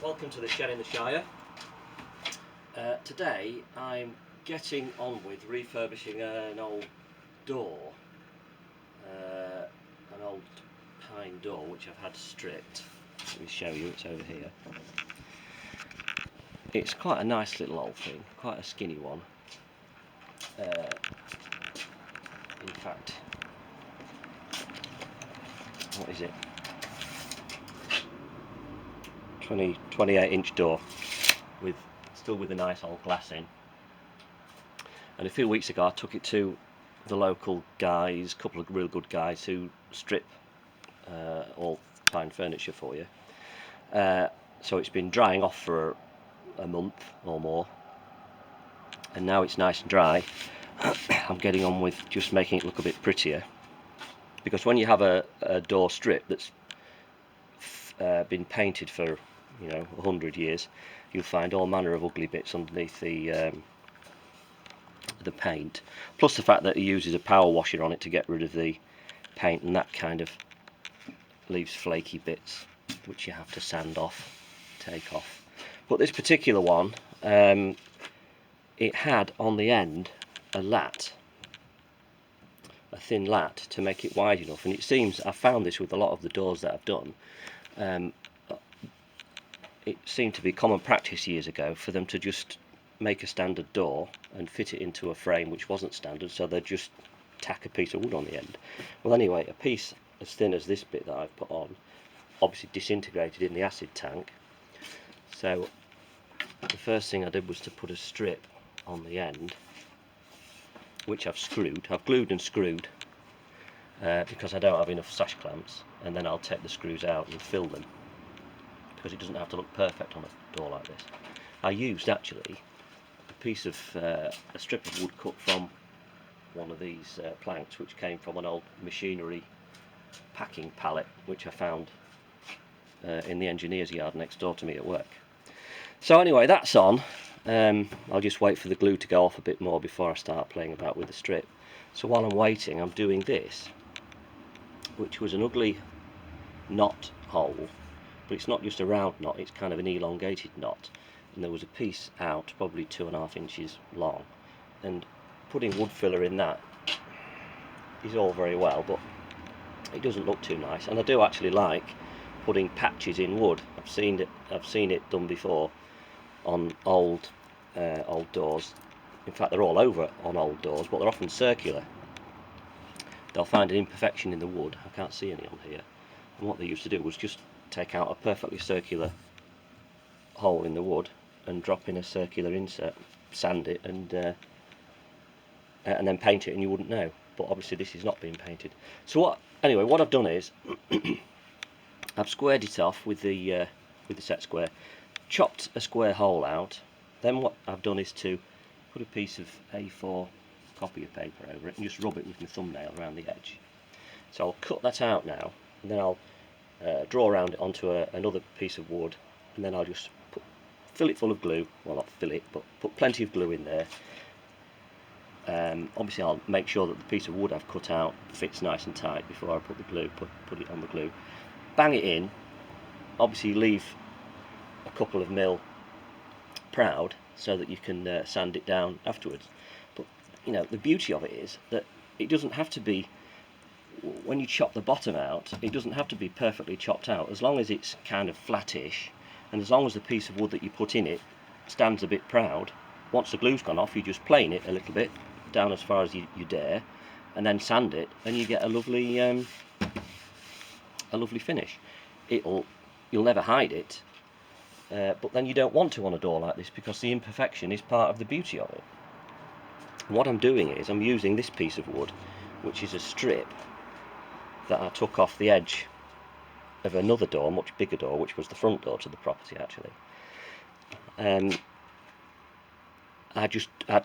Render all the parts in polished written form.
Welcome to the shed in the Shire. Today I'm getting on with refurbishing an old door, an old pine door which I've had stripped. Let me show you, it's over here. It's quite a nice little old thing, quite a skinny one. In fact, what is it? 28-inch door still with a nice old glass in. And a few weeks ago I took it to the local guys, a couple of real good guys who strip all pine furniture for you. So it's been drying off for a month or more, and now it's nice and dry. I'm getting on with just making it look a bit prettier, because when you have a door strip that's been painted for 100 years, you'll find all manner of ugly bits underneath the paint, plus the fact that it uses a power washer on it to get rid of the paint, and that kind of leaves flaky bits which you have to sand off, take off. But this particular one, it had on the end a thin lat to make it wide enough, and it seems, I've found this with a lot of the doors that I've done, it seemed to be common practice years ago for them to just make a standard door and fit it into a frame which wasn't standard, so they'd just tack a piece of wood on the end. Well, anyway, a piece as thin as this bit that I've put on obviously disintegrated in the acid tank, so the first thing I did was to put a strip on the end, which I've glued and screwed, because I don't have enough sash clamps, and then I'll take the screws out and fill them, because it doesn't have to look perfect on a door like this. I used actually a strip of wood cut from one of these planks, which came from an old machinery packing pallet which I found in the engineer's yard next door to me at work. So anyway, that's on. I'll just wait for the glue to go off a bit more before I start playing about with the strip. So while I'm waiting, I'm doing this, which was an ugly knot hole, but it's not just a round knot, it's kind of an elongated knot, and there was a piece out probably 2.5 inches long, and putting wood filler in that is all very well, but it doesn't look too nice. And I do actually like putting patches in wood. I've seen it done before on old doors. In fact, they're all over on old doors, but they're often circular. They'll find an imperfection in the wood. I can't see any on here, and what they used to do was just take out a perfectly circular hole in the wood and drop in a circular insert, sand it, and then paint it, and you wouldn't know. But obviously this is not being painted. So what I've done is I've squared it off with the set square, chopped a square hole out. Then what I've done is to put a piece of A4 copy of paper over it and just rub it with my thumbnail around the edge. So I'll cut that out now, and then I'll draw around it onto another piece of wood, and then I'll just fill it full of glue. Well, not fill it, but put plenty of glue in there. Obviously I'll make sure that the piece of wood I've cut out fits nice and tight before I put it on the glue. Bang it in. Obviously leave a couple of mil proud so that you can sand it down afterwards. But the beauty of it is that it doesn't have to be, when you chop the bottom out, it doesn't have to be perfectly chopped out, as long as it's kind of flattish, and as long as the piece of wood that you put in it stands a bit proud. Once the glue's gone off, you just plane it a little bit down as far as you dare, and then sand it, and you get a lovely finish. You'll never hide it, but then you don't want to on a door like this, because the imperfection is part of the beauty of it. And what I'm doing is I'm using this piece of wood, which is a strip that I took off the edge of another door, much bigger door, which was the front door to the property actually. I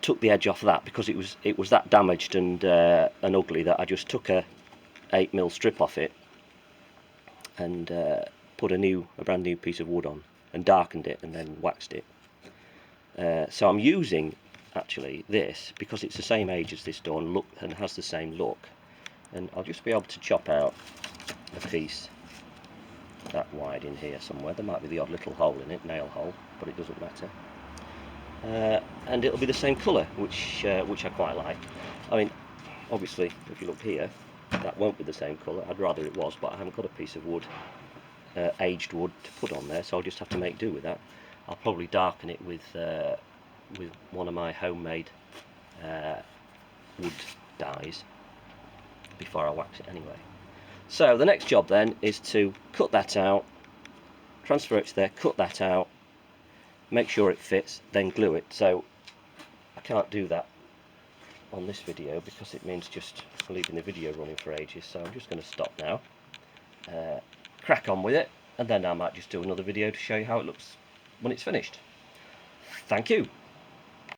took the edge off that because it was that damaged and ugly that I just took a 8mm strip off it and put a brand new piece of wood on and darkened it and then waxed it. So I'm using actually this because it's the same age as this door and has the same look, and I'll just be able to chop out a piece that wide in here somewhere. There might be the odd little hole in it, nail hole, but it doesn't matter. And it'll be the same colour, which I quite like. I mean, obviously, if you look here, that won't be the same colour. I'd rather it was, but I haven't got a piece of wood, aged wood, to put on there, so I'll just have to make do with that. I'll probably darken it with one of my homemade wood dyes before I wax it anyway. So the next job then is to cut that out, transfer it to there, cut that out, make sure it fits, then glue it. So I can't do that on this video because it means just leaving the video running for ages, so I'm just going to stop now, crack on with it, and then I might just do another video to show you how it looks when it's finished. Thank you.